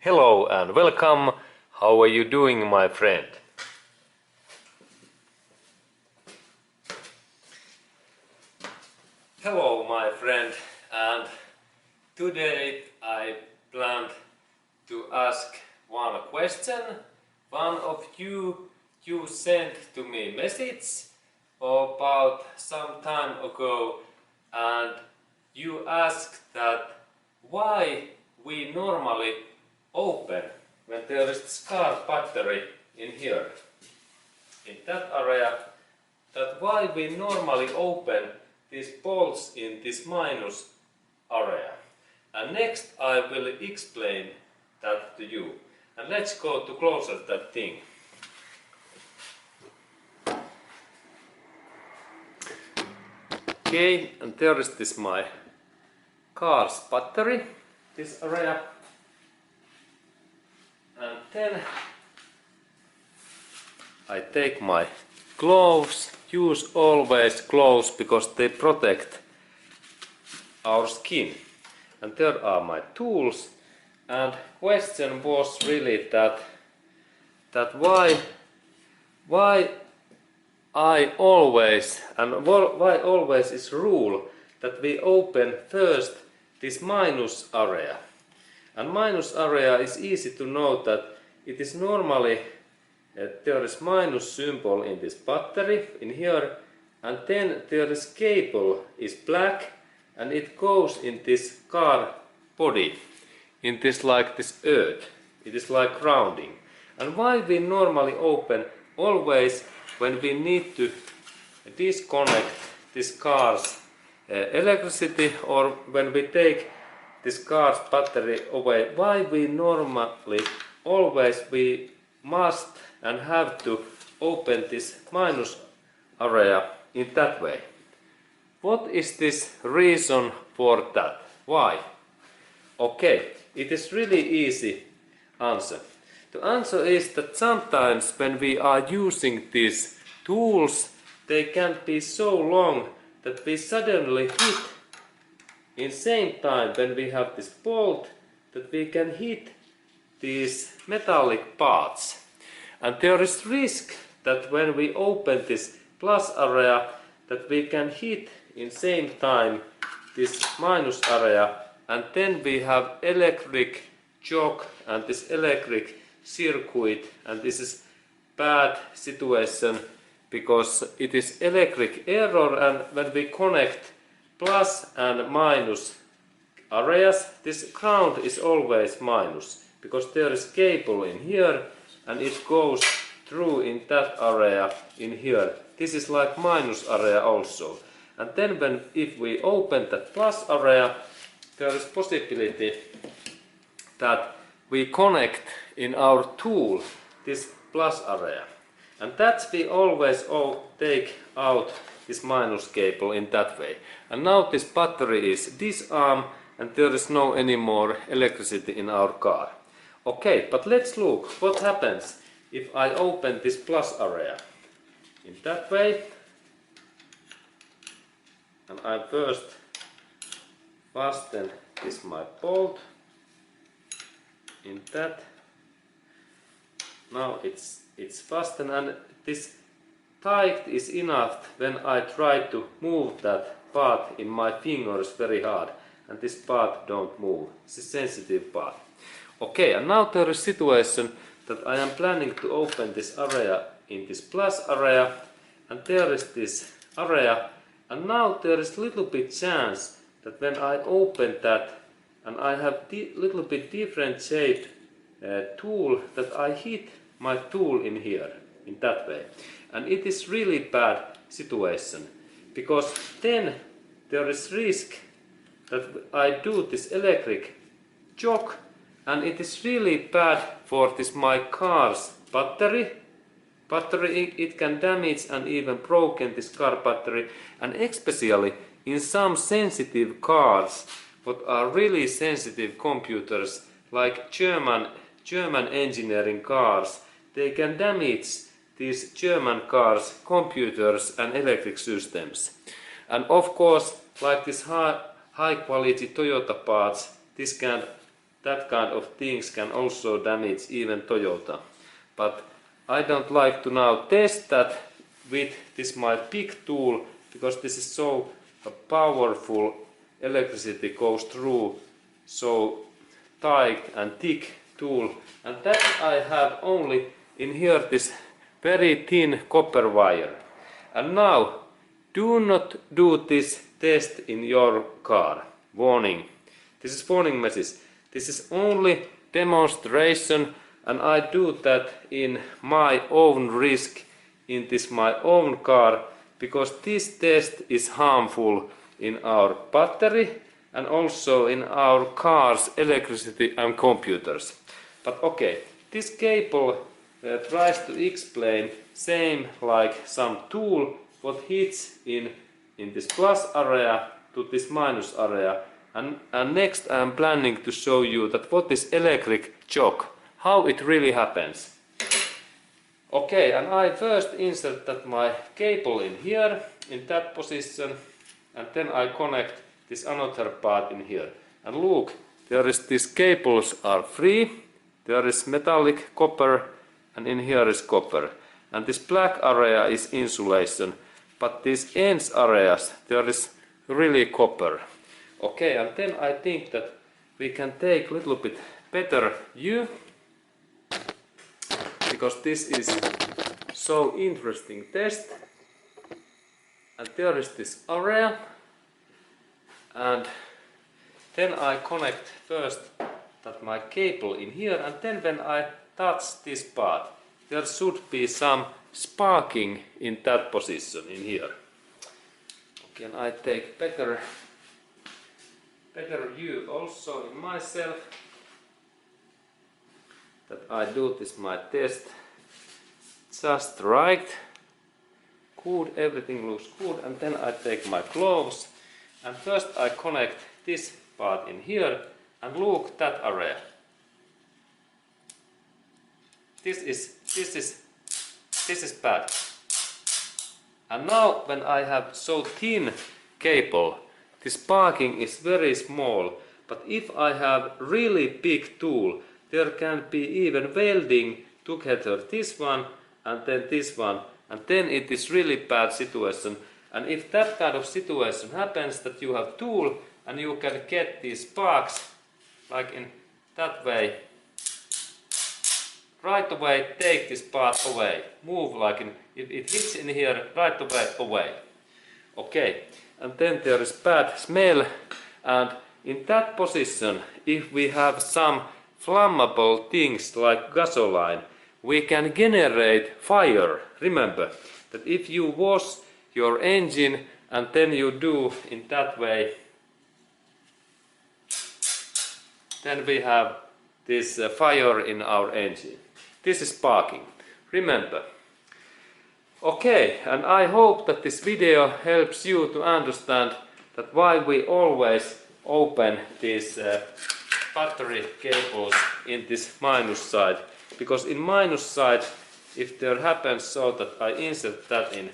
Hello and welcome. How are you doing, my friend? Hello, my friend, and today I planned to ask one question. One of you sent to me message about some time ago, and you asked that why we normally open when there is this car battery in here, in that area, that why we normally open these bolts in this minus area. And next I will explain that to you. And let's go to closer that thing. Okay, and there is this my car's battery, this area. And then I take my gloves. Use always gloves because they protect our skin. And there are my tools. And question was really that why I always, and why always is rule that we open first this minus area. And minus area is easy to know that it is normally there is minus symbol in this battery in here, and then there is cable is black and it goes in this car body, in this like this earth. It is like grounding. And why we normally open always when we need to disconnect this car's electricity, or when we take this car's battery away, why we normally always we must and have to open this minus area in that way. What is this reason for that? Why? Okay, it is really easy answer. The answer is that sometimes when we are using these tools, they can be so long that we suddenly hit in same time when we have this bolt, that we can hit these metallic parts. And there is risk that when we open this plus area, that we can hit in same time this minus area, and then we have electric shock and this electric circuit, and this is bad situation because it is electric error. And when we connect plus and minus areas, this ground is always minus because there is cable in here and it goes through in that area in here. This is like minus area also. And then if we open that plus area, there is possibility that we connect in our tool this plus area. And that we always take out this minus cable in that way. And now this battery is disarmed and there is no any more electricity in our car. Okay, but let's look what happens if I open this plus area in that way. And I first fasten this my bolt in that. Now it's fastened, and this tight is enough when I try to move that part in my fingers very hard, and this part don't move. It's a sensitive part. Okay, and now there is situation that I am planning to open this area in this plus area, and there is this area, and now there is little bit chance that when I open that and I have little bit different shape tool, that I hit my tool in here in that way. And it is really bad situation because then there is risk that I do this electric shock, and it is really bad for this my car's battery. It can damage and even broken this car battery, and especially in some sensitive cars, what are really sensitive computers, like German engineering cars, they can damage these German cars, computers and electric systems. And of course, like this high quality Toyota parts, this can that kind of things can also damage even Toyota. But I don't like to now test that with this my big tool, because this is so powerful, electricity goes through so tight and thick tool, and that I have only in here this very thin copper wire. And now do not do this test in your car. Warning. This is warning message. This is only demonstration, and I do that in my own risk in this my own car, because this test is harmful in our battery and also in our car's electricity and computers. But okay, this cable tries to explain same like some tool what hits in this plus area to this minus area, and next I am planning to show you that what is electric shock, how it really happens. Okay, and I first insert that my cable in here, in that position, and then I connect this another part in here. And look, there is these cables are free, there is metallic copper, and in here is copper. And this black area is insulation, but these ends areas, there is really copper. Okay, and then I think that we can take a little bit better view, because this is so interesting test. And there is this area, and then I connect first that my cable in here, and then when I touch this part, there should be some sparking in that position in here. Okay, and I take better view also in myself, that I do this my test just right. Good, everything looks good, and then I take my gloves, and first I connect this part in here, and look that area. This is bad. And now when I have so thin cable, the sparking is very small, but if I have really big tool, there can be even welding together this one and then this one, and then it is really bad situation. And if that kind of situation happens, that you have tool and you can get these sparks like in that way, right away take this part away, move like in, if it hits in here, right away. Okay, and then there is bad smell, and in that position, if we have some flammable things like gasoline, we can generate fire. Remember that if you wash your engine and then you do in that way, then we have this fire in our engine. This is sparking. Remember. Okay, and I hope that this video helps you to understand that why we always open these battery cables in this minus side. Because in minus side, if there happens so that I insert that in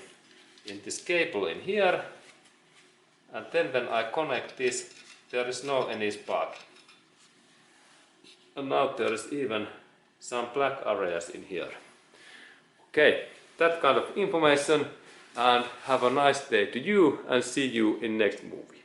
this cable in here, and then when I connect this, there is no any spark. And now there is even some black areas in here. Okay, that kind of information, and have a nice day to you, and see you in next movie.